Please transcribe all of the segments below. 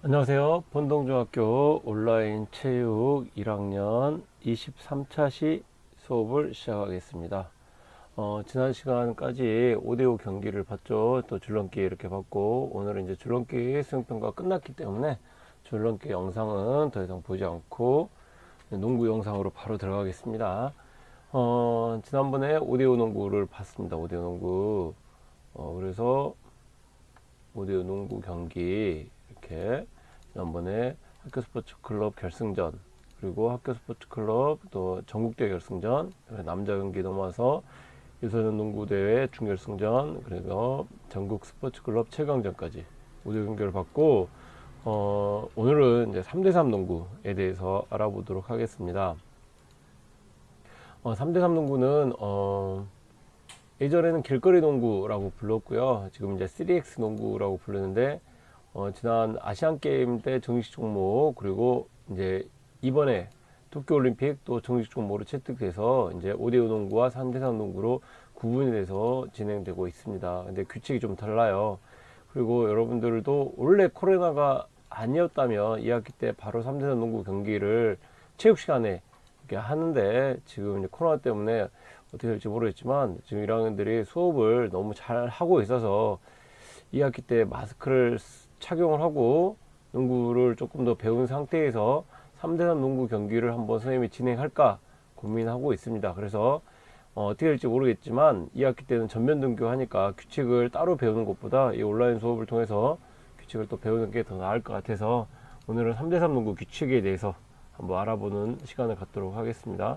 안녕하세요. 본동중학교 온라인 체육 1학년 23차 시 수업을 시작하겠습니다. 지난 시간까지 5대5 경기를 봤죠. 또 줄넘기 이렇게 봤고, 오늘은 이제 줄넘기 수행평가 끝났기 때문에 줄넘기 영상은 더 이상 보지 않고 농구 영상으로 바로 들어가겠습니다. 지난번에 5대5 농구를 봤습니다. 5대5 농구. 그래서 5대5 농구 경기 이렇게 지난번에 학교 스포츠 클럽 결승전, 그리고 학교 스포츠 클럽 또 전국대회 결승전, 남자 경기 넘어서 유소년 농구대회 준결승전, 그리고 전국 스포츠 클럽 최강전까지 5대 경기를 봤고, 오늘은 이제 3대3 농구에 대해서 알아보도록 하겠습니다. 3대3 농구는 예전에는 길거리 농구라고 불렀고요. 지금 이제 3X 농구라고 부르는데, 지난 아시안 게임 때 정식 종목, 그리고 이제 이번에 도쿄 올림픽 또 정식 종목으로 채택돼서 이제 5대5 농구와 3대3 농구로 구분이 돼서 진행되고 있습니다. 근데 규칙이 좀 달라요. 그리고 여러분들도 원래 코로나가 아니었다면 2학기 때 바로 3대3 농구 경기를 체육 시간에 이렇게 하는데, 지금 이제 코로나 때문에 어떻게 될지 모르겠지만 지금 1학년들이 수업을 너무 잘 하고 있어서 2학기 때 마스크를 착용을 하고 농구를 조금 더 배운 상태에서 3대3 농구 경기를 한번 선생님이 진행할까 고민하고 있습니다. 그래서 어떻게 될지 모르겠지만 2학기 때는 전면 등교하니까 규칙을 따로 배우는 것보다 이 온라인 수업을 통해서 규칙을 또 배우는 게 더 나을 것 같아서 오늘은 3대3 농구 규칙에 대해서 한번 알아보는 시간을 갖도록 하겠습니다.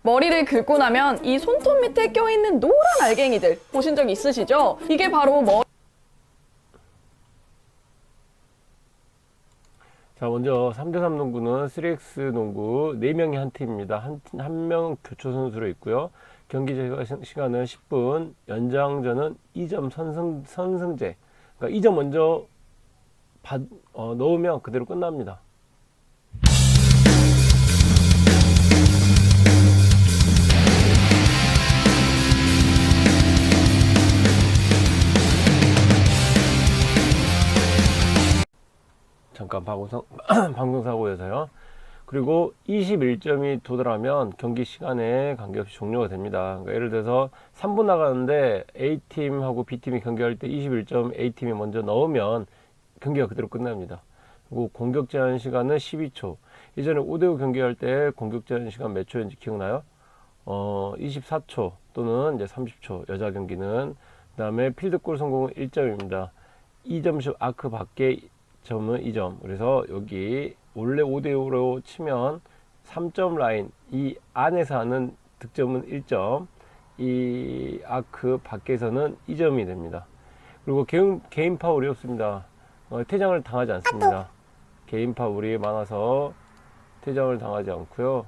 머리를 긁고 나면 이 손톱 밑에 껴있는 노란 알갱이들 보신 적 있으시죠? 이게 바로 자, 먼저 3대3 농구는 3X 농구 4명이 한 팀입니다. 한 명 교초 선수로 있고요. 경기 시간은 10분, 연장전은 2점 선승제. 그러니까 2점 먼저 넣으면 그대로 끝납니다. 잠깐 방송사고여서요. 그리고 21점이 도달하면 경기 시간에 관계없이 종료가 됩니다. 그러니까 예를 들어서 3분 나가는데 A팀하고 B팀이 경기할 때 21점 A팀이 먼저 넣으면 경기가 그대로 끝납니다. 그리고 공격 제한 시간은 12초. 예전에 5대5 경기할 때 공격 제한 시간 몇 초인지 기억나요? 24초 또는 이제 30초. 여자 경기는. 그 다음에 필드골 성공은 1점입니다. 2점씩 아크 밖에 점은 2점. 그래서 여기 원래 5대5로 치면 3점 라인 이 안에서 하는 득점은 1점, 이 아크 밖에서는 2점이 됩니다. 그리고 개인 파울이 없습니다. 퇴장을 당하지 않습니다. 개인 파울이 많아서 퇴장을 당하지 않고요.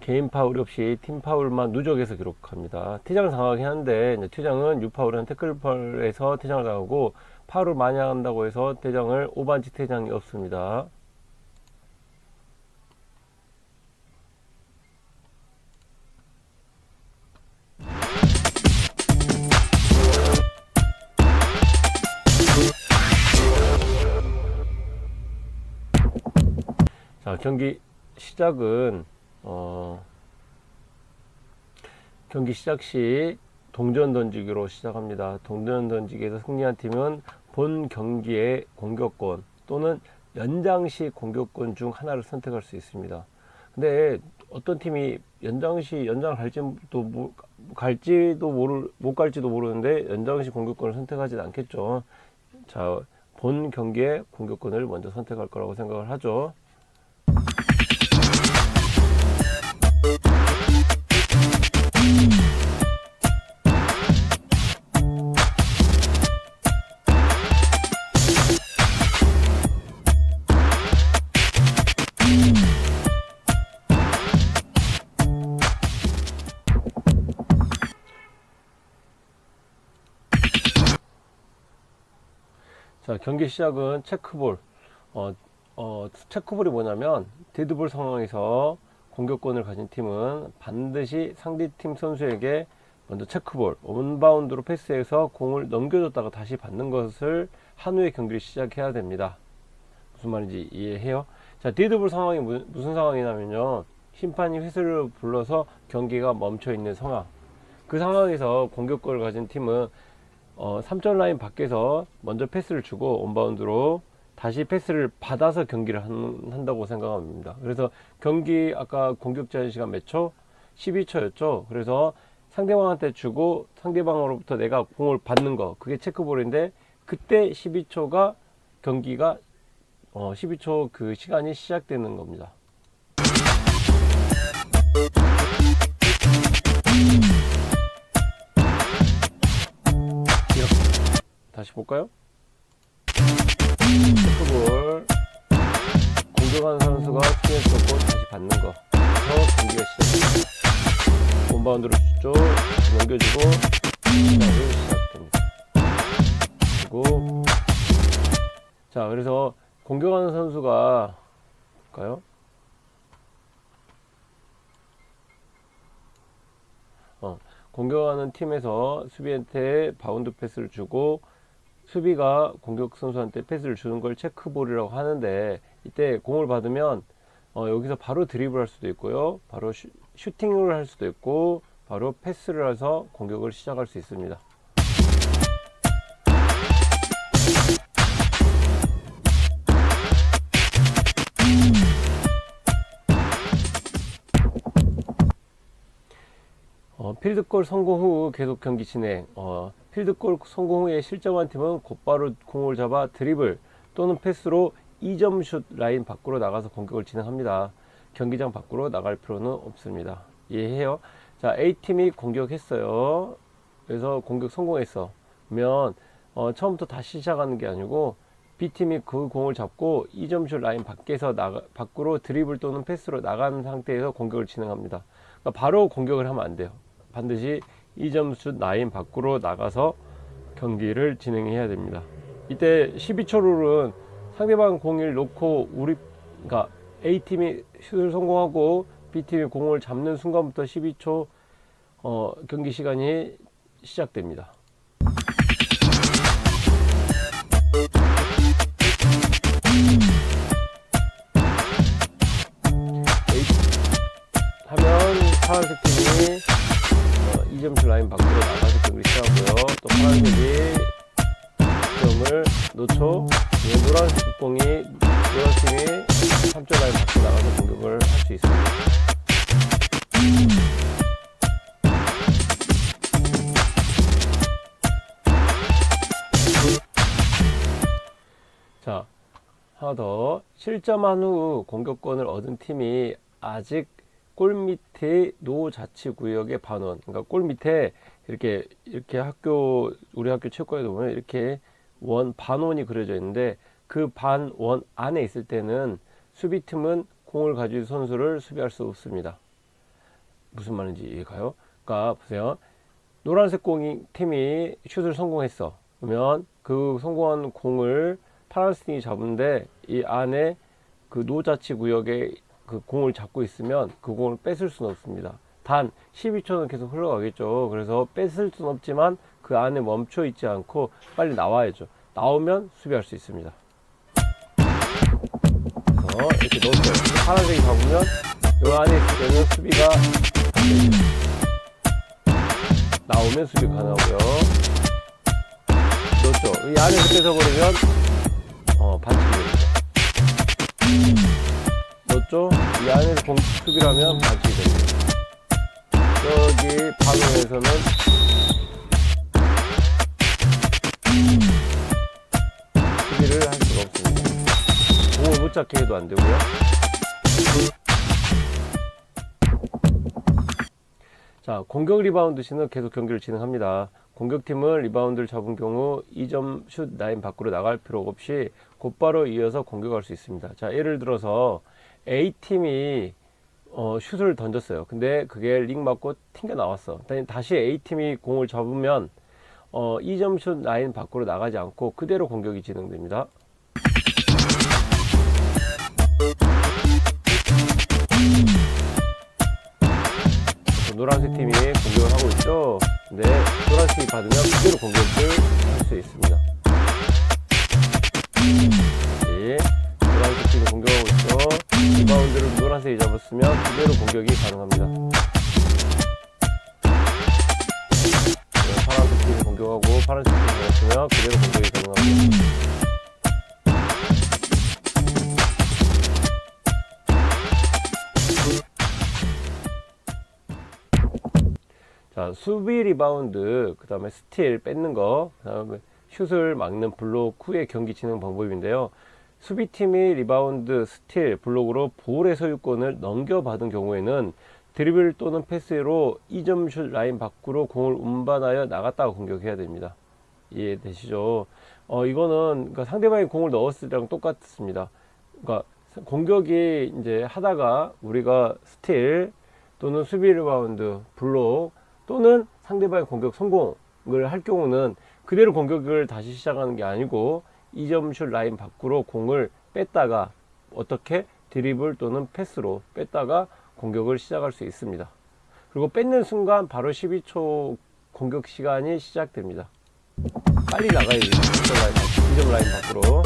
개인 파울 없이 팀 파울만 누적해서 기록합니다. 퇴장을 당하긴 하는데, 이제 퇴장은 유파울은 태클 파울에서 퇴장을 당하고, 파울을 많이 한다고 해서 퇴장을 오반지 퇴장이 없습니다. 자, 경기 시작은 경기 시작 시 동전 던지기로 시작합니다. 동전 던지기에서 승리한 팀은 본 경기의 공격권 또는 연장 시 공격권 중 하나를 선택할 수 있습니다. 근데 어떤 팀이 연장을 못 갈지도 모르는데 연장 시 공격권을 선택하진 않겠죠. 자, 본 경기의 공격권을 먼저 선택할 거라고 생각을 하죠. 자, 경기 시작은 체크볼. 체크볼이 뭐냐면 데드볼 상황에서 공격권을 가진 팀은 반드시 상대팀 선수에게 먼저 체크볼, 원바운드로 패스해서 공을 넘겨줬다가 다시 받는 것을 한 후에 경기를 시작해야 됩니다. 무슨 말인지 이해해요? 자, 데드볼 상황이 무슨 상황이냐면요, 심판이 휘슬을 불러서 경기가 멈춰 있는 상황. 그 상황에서 공격권을 가진 팀은 3점 라인 밖에서 먼저 패스를 주고 원바운드로 다시 패스를 받아서 경기를 한다고 생각합니다. 그래서 경기 아까 공격 제한 시간 몇 초? 12초였죠. 그래서 상대방한테 주고 상대방으로부터 내가 공을 받는 거, 그게 체크볼인데, 그때 12초가 경기가 12초 그 시간이 시작되는 겁니다. 이렇게 다시 볼까요? 체크볼, 공격하는 선수가 스피드 줬고 다시 받는 거, 그래서 경기가 시작됩니다. 원바운드로 줬죠, 넘겨주고 시작이 시작됩니다. 그리고 자, 그래서 공격하는 선수가 볼까요? 공격하는 팀에서 수비한테 바운드 패스를 주고 수비가 공격 선수한테 패스를 주는 걸 체크볼이라고 하는데, 이때 공을 받으면 여기서 바로 드리블 할 수도 있고요, 바로 슈팅을 할 수도 있고, 바로 패스를 해서 공격을 시작할 수 있습니다. 필드골 성공 후 계속 경기 진행. 필드골 성공 후에 실점한 팀은 곧바로 공을 잡아 드리블 또는 패스로 2점 슛 라인 밖으로 나가서 공격을 진행합니다. 경기장 밖으로 나갈 필요는 없습니다. 이해해요? 자, A팀이 공격했어요. 그래서 공격 성공했어. 그러면 처음부터 다시 시작하는 게 아니고 B팀이 그 공을 잡고 2점 슛 라인 밖에서 밖으로 드리블 또는 패스로 나간 상태에서 공격을 진행합니다. 그러니까 바로 공격을 하면 안 돼요. 반드시 2점 슛 라인 밖으로 나가서 경기를 진행해야 됩니다. 이때 12초 룰은 상대방 공을 놓고 그러니까 A팀이 슛을 성공하고 B팀이 공을 잡는 순간부터 12초 경기 시간이 시작됩니다. 하면 파란색 팀이 2점 슛 라인 밖으로 나가서 경기를 시작하고요. 또 파란색이 점을 놓쳐 노란색 공이 노란색이 3점 라인 밖으로 나가서 공격을 할 수 있습니다. 자, 하나 더. 실점한 후 공격권을 얻은 팀이 아직 골 밑에 노자치구역의 반원, 그러니까 골 밑에 이렇게 우리 학교 체육관에도 보면 이렇게 반원이 그려져 있는데, 그 반원 안에 있을 때는 수비팀은 공을 가진 선수를 수비할 수 없습니다. 무슨 말인지 이해가요? 그러니까 보세요. 노란색 팀이 슛을 성공했어. 그러면 그 성공한 공을 파란색 팀이 잡은데, 이 안에 그 노자치 구역에 그 공을 잡고 있으면 그 공을 뺏을 수는 없습니다. 단 12초는 계속 흘러가겠죠. 그래서 뺏을 수는 없지만 그 안에 멈춰 있지 않고 빨리 나와야죠. 나오면 수비할 수 있습니다. 그래서 이렇게 넣었어요. 파란색이 잡으면 이 안에 있을 때는 수비가 안 됩니다. 나오면 수비 가능하고요. 넣었죠. 이 안에서 뺏어버리면 반칙이 됩니다. 넣었죠? 이 안에서 수비를 하면 반칙이 됩니다. 여기 반원에서는 수비를 할 수가 없습니다. 공을 못 잡게 해도 안 되고요. 자, 공격 리바운드 시는 계속 경기를 진행합니다. 공격팀은 리바운드를 잡은 경우 2점 슛 라인 밖으로 나갈 필요 없이 곧바로 이어서 공격할 수 있습니다. 자, 예를 들어서 A팀이 슛을 던졌어요. 근데 그게 링 맞고 튕겨 나왔어. 다시 A팀이 공을 잡으면 2점슛 라인 밖으로 나가지 않고 그대로 공격이 진행됩니다. 노란색 팀이 공격을 하고 있죠. 근데 노란색이 받으면 그대로 공격을 할 수 있습니다. 다시 노란색 팀이 공격하고 있죠. 리바운드를 노란색이 잡았으면 그대로 공격이 가능합니다. 파란색 팀이 공격하고 파란색 팀이 잡았으면 그대로 공격이 가능합니다. 자, 수비 리바운드, 그 다음에 스틸 뺏는 거, 그 다음에 슛을 막는 블록 후의 경기 진행 방법인데요. 수비팀이 리바운드, 스틸, 블록으로 볼의 소유권을 넘겨받은 경우에는 드리블 또는 패스로 2점 슛 라인 밖으로 공을 운반하여 나갔다가 공격해야 됩니다. 이해되시죠? 이거는 그러니까 상대방이 공을 넣었을 때랑 똑같습니다. 그러니까 공격이 이제 하다가 우리가 스틸 또는 수비 리바운드, 블록 또는 상대방의 공격 성공을 할 경우는 그대로 공격을 다시 시작하는 게 아니고 2점 슛 라인 밖으로 공을 뺐다가 어떻게 드리블 또는 패스로 뺐다가 공격을 시작할 수 있습니다. 그리고 뺏는 순간 바로 12초 공격 시간이 시작됩니다. 빨리 나가야 돼요. 2점 라인 밖으로.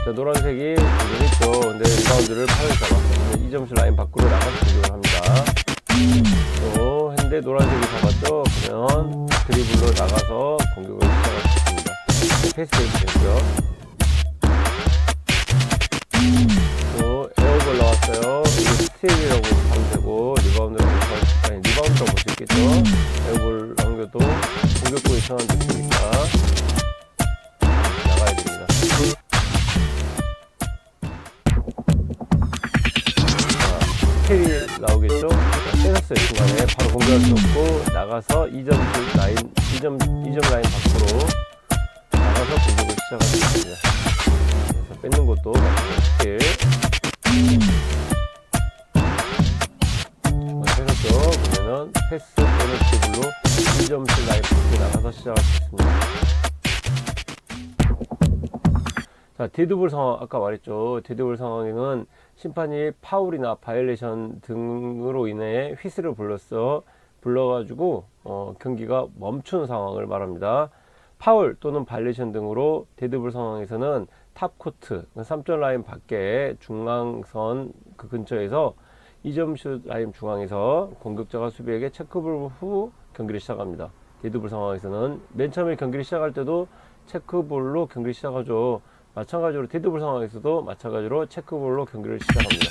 자, 노란색이 공격했죠. 근데 리바운드를 팔을 잡았어요. 2점슛 라인 밖으로 나가서 공격을 합니다. 또 했는데 노란색이 잡았죠. 그러면 드리블로 나가서 공격을 시작할 수 있습니다. 패스 되고요. 또 에어볼 나왔어요. 이게 스틸이라고 하면 되고 리바운드라고 볼 수 있겠죠. 에어볼 남겨도 공격권이 전환됐으니까 나가야 됩니다. 스틸이 나오겠죠. 뺏었어요. 중간에 바로 공격할 수 없고 나가서 2점 라인 밖으로 나가서 공격을 시작할 수 있습니다. 그래서 뺏는 것도 마찬가지 스틸. 뺏었죠. 그러면은 패스 또는 드리블로 2점 라인 밖으로 나가서 시작할 수 있습니다. 자, 데드볼 상황, 아까 말했죠. 데드볼 상황에는 심판이 파울이나 바이올레이션 등으로 인해 휘슬을 불러가지고 경기가 멈추는 상황을 말합니다. 파울 또는 바이올레이션 등으로 데드볼 상황에서는 탑코트, 3점 라인 밖에 중앙선 그 근처에서 2점 슛 라인 중앙에서 공격자가 수비에게 체크볼 후 경기를 시작합니다. 데드볼 상황에서는 맨 처음에 경기를 시작할 때도 체크볼로 경기를 시작하죠. 마찬가지로 데드볼 상황에서도 마찬가지로 체크볼로 경기를 시작합니다.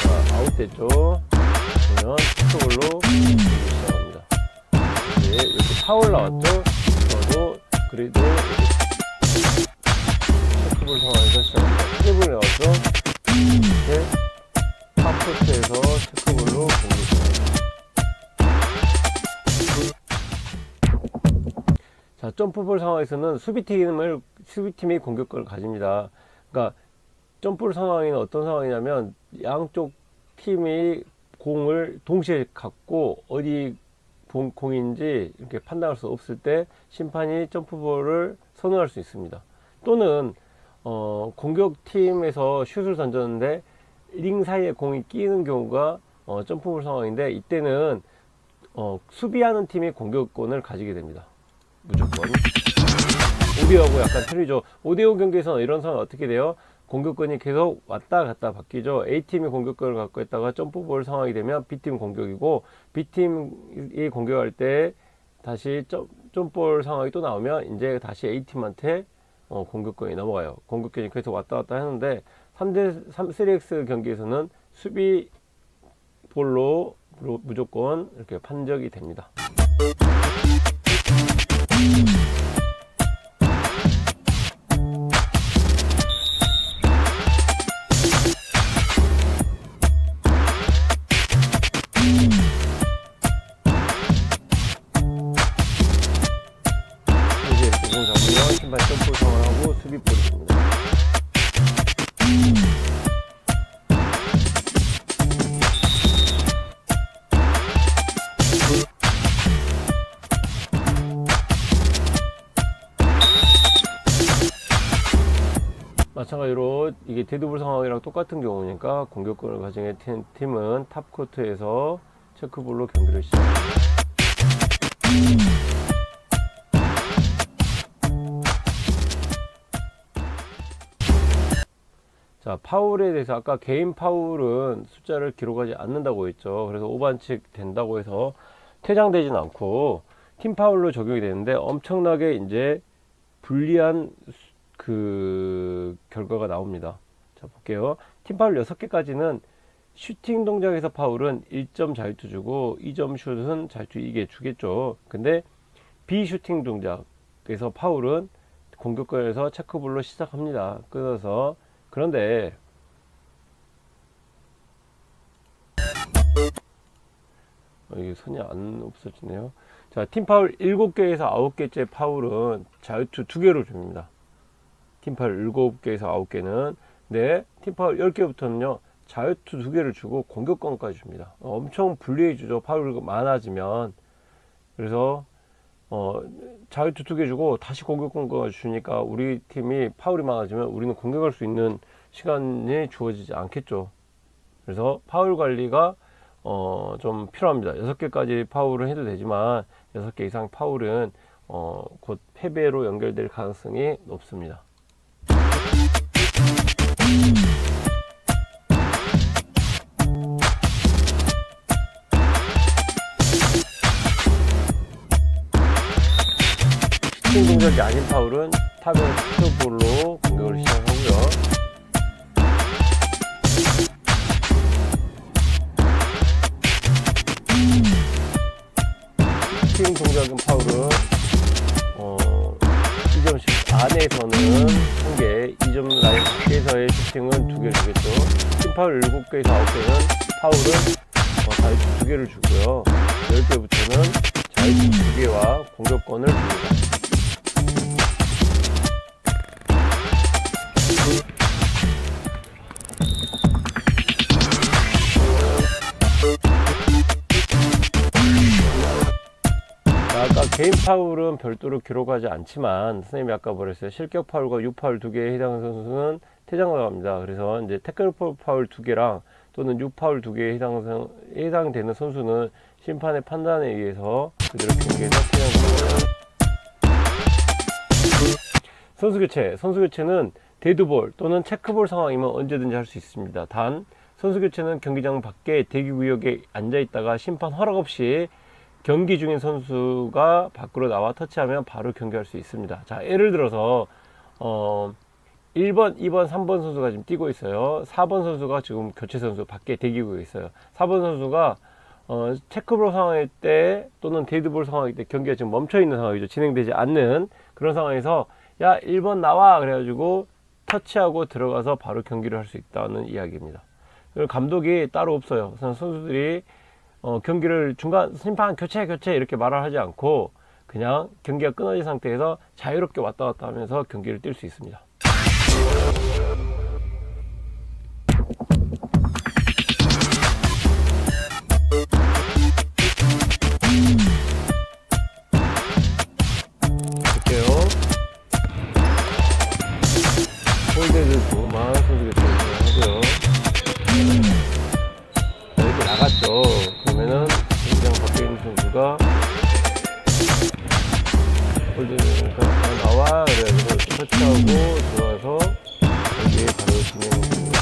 자, 아웃됐죠. 그러면 체크볼로 경기를 시작합니다. 이제 이렇게 파울 나왔죠. 그래도 체크볼 상황에서 시작합니다. 체크볼 나왔죠. 이렇게 탑코트에서 체크볼로 공격합니다. 자, 점프볼 상황에서는 수비팀이 공격권을 가집니다. 그러니까 점프볼 상황에는 어떤 상황이냐면 양쪽 팀이 공을 동시에 갖고 어디 공인지 이렇게 판단할 수 없을 때 심판이 점프볼을 선언할 수 있습니다. 또는 공격팀에서 슛을 던졌는데 링 사이에 공이 끼는 경우가 점프볼 상황인데 이때는 수비하는 팀이 공격권을 가지게 됩니다. 무조건. 5대5하고 약간 틀리죠. 5대5 경기에서는 이런 상황이 어떻게 돼요? 공격권이 계속 왔다 갔다 바뀌죠. A팀이 공격권을 갖고 있다가 점프볼 상황이 되면 B팀 공격이고 B팀이 공격할 때 다시 점프볼 상황이 또 나오면 이제 다시 A팀한테 공격권이 넘어가요. 공격권이 계속 왔다 갔다 하는데 3x 경기에서는 수비 볼로 무조건 이렇게 판정이 됩니다. 심판이 점프를 상황하고 수비볼이 됩니다. 마찬가지로 이게 데드볼 상황이랑 똑같은 경우니까 공격권을 가진 팀은 탑코트에서 체크볼로 경기를 시작합니다. 자, 파울에 대해서 아까 개인 파울은 숫자를 기록하지 않는다고 했죠. 그래서 5반칙 된다고 해서 퇴장되진 않고 팀 파울로 적용이 되는데 엄청나게 이제 불리한 그 결과가 나옵니다. 자, 볼게요. 팀 파울 6개까지는 슈팅 동작에서 파울은 1점 자유투 주고 2점 슛은 자유투 이게 주겠죠. 근데 비슈팅 동작에서 파울은 공격권에서 체크볼로 시작합니다. 끊어서. 그런데 이게 선이 안 없어지네요. 자, 팀 파울 7개에서 9개째 파울은 자유투 2개로 줍니다. 팀 파울 7개에서 9개는. 네, 팀 파울 10개부터는요 자유투 2개를 주고 공격권까지 줍니다. 엄청 불리해 주죠. 파울이 많아지면. 그래서 자유투 2개 주고 다시 공격권까지 주니까 우리 팀이 파울이 많아지면 우리는 공격할 수 있는 시간이 주어지지 않겠죠. 그래서 파울 관리가 좀 필요합니다. 6개까지 파울을 해도 되지만 6개 이상 파울은 곧 패배로 연결될 가능성이 높습니다. 슈팅 동작이 아닌 파울은 탑의 슈트볼로 공격을 시작하고요. 슈팅 동작인 파울은 2점씩 안에서는 1개, 2점 라인 밖에서의 슈팅은 2개를 주겠죠. 팀 파울 7개에서 9개는 파울은 자유투 2개를 주고요. 10개부터는 자유투 2개와 공격권을 줍니다. 아까 개인 파울은 별도로 기록하지 않지만 선생님이 아까 뭐랬어요? 실격 파울과 6파울 2개에 해당하는 선수는 퇴장당합니다. 그래서 이제 태클 파울 2개랑 또는 6파울 2개에 해당되는 선수는 심판의 판단에 의해서 그대로 경기에서 퇴장당합니다. 선수 교체는 데드볼 또는 체크볼 상황이면 언제든지 할 수 있습니다. 단 선수 교체는 경기장 밖에 대기구역에 앉아 있다가 심판 허락 없이 경기 중인 선수가 밖으로 나와 터치하면 바로 경기할 수 있습니다. 자, 예를 들어서 1번, 2번, 3번 선수가 지금 뛰고 있어요. 4번 선수가 지금 교체 선수 밖에 대기구역에 있어요. 4번 선수가 체크볼 상황일 때 또는 데드볼 상황일 때 경기가 지금 멈춰 있는 상황이죠. 진행되지 않는 그런 상황에서 야 1번 나와 그래가지고 터치하고 들어가서 바로 경기를 할 수 있다는 이야기입니다. 그리고 감독이 따로 없어요. 선수들이 경기를 중간 심판 교체 이렇게 말을 하지 않고 그냥 경기가 끊어진 상태에서 자유롭게 왔다 갔다 하면서 경기를 뛸 수 있습니다. 볼게요. 홀드를 조금만 선수 교체를 하고요. 이렇게 나갔죠. 그러면은 경기장 밖에 있는 선수가 홀드가 나와 그래가지고 터치하고 들어와서 경기에 바로 진행됩니다.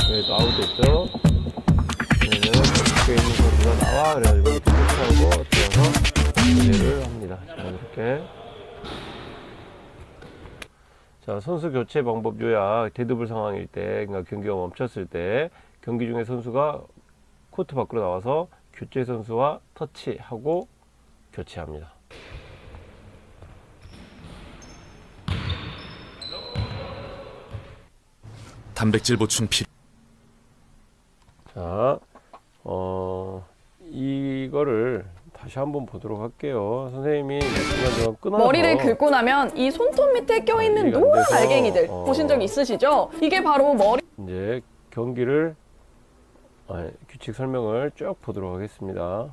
그래도 아웃됐죠. 그러면 밖에 있는 선수가 나와 그래가지고 터치하고 들어와서 경기를 합니다. 자, 이렇게. 자, 선수 교체 방법 요약. 데드볼 상황일 때, 그러니까 경기가 멈췄을 때 경기 중에 선수가 코트 밖으로 나와서 교체 선수와 터치하고 교체합니다. 단백질 보충 필. 자, 이거를 다시 한번 보도록 할게요. 선생님이 중간중간 끊어서 머리를 긁고 나면 이 손톱 밑에 껴있는 이해가 안 노란 돼서, 알갱이들 보신 적 있으시죠? 이게 바로 머리 이제 경기를 규칙 설명을 쭉 보도록 하겠습니다.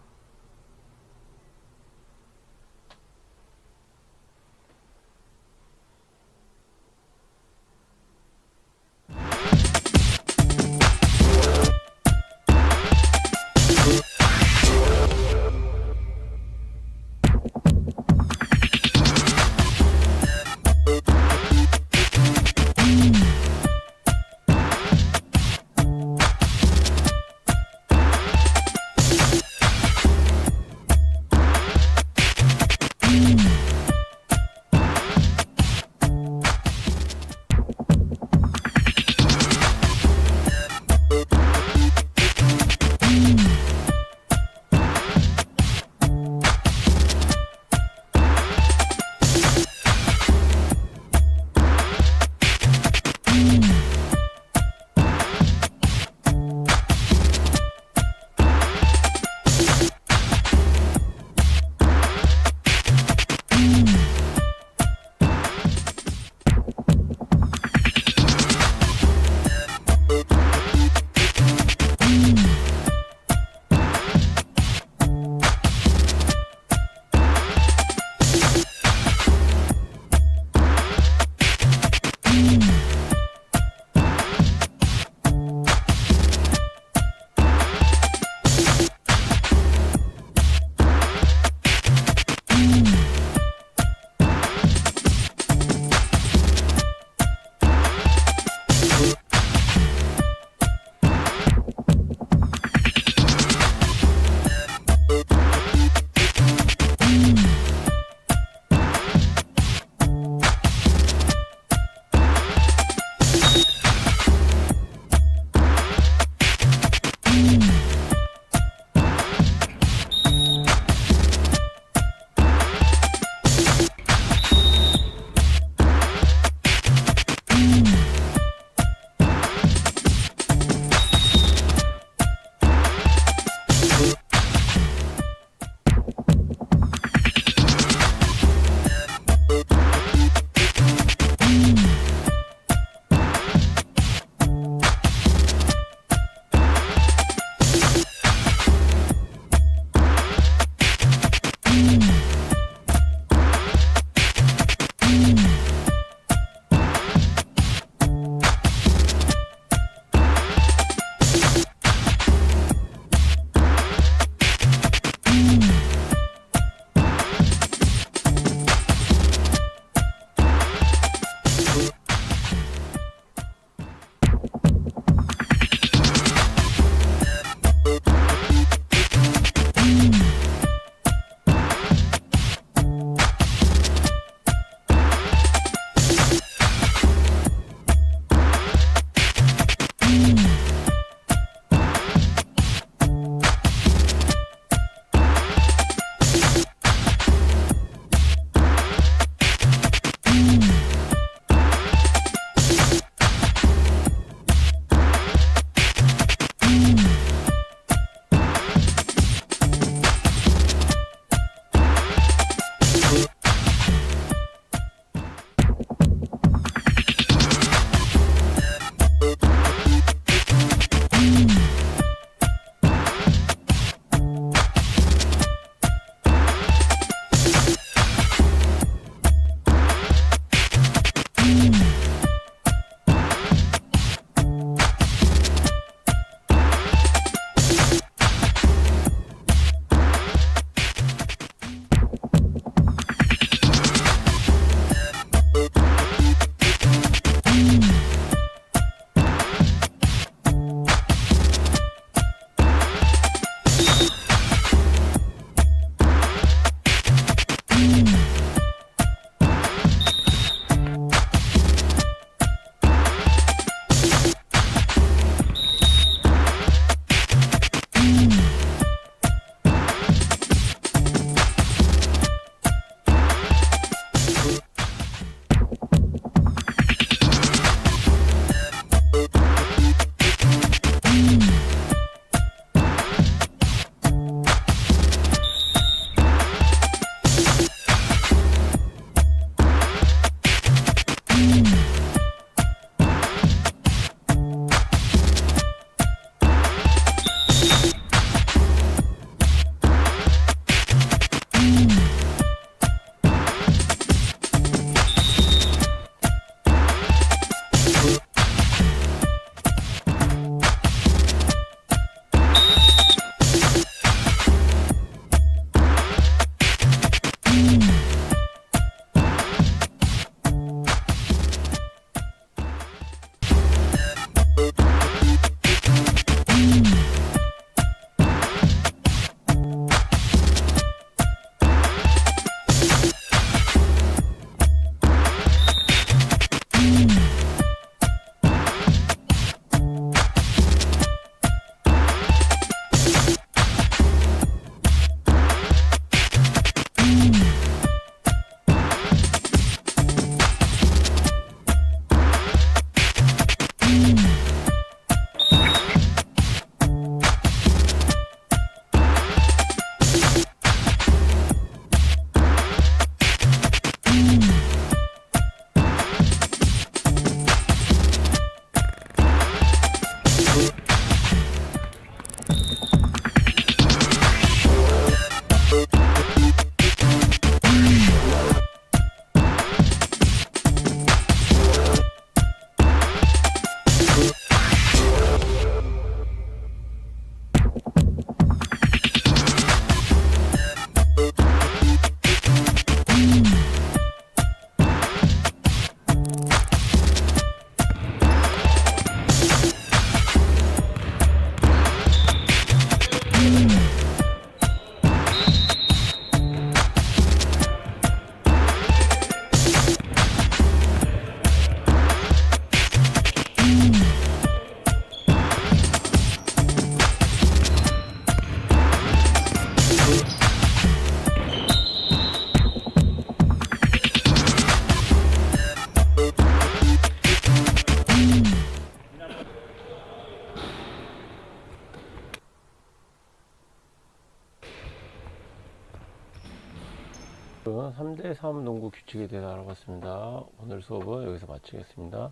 3대3 농구 규칙에 대해 알아봤습니다. 오늘 수업은 여기서 마치겠습니다.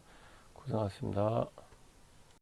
고생하셨습니다.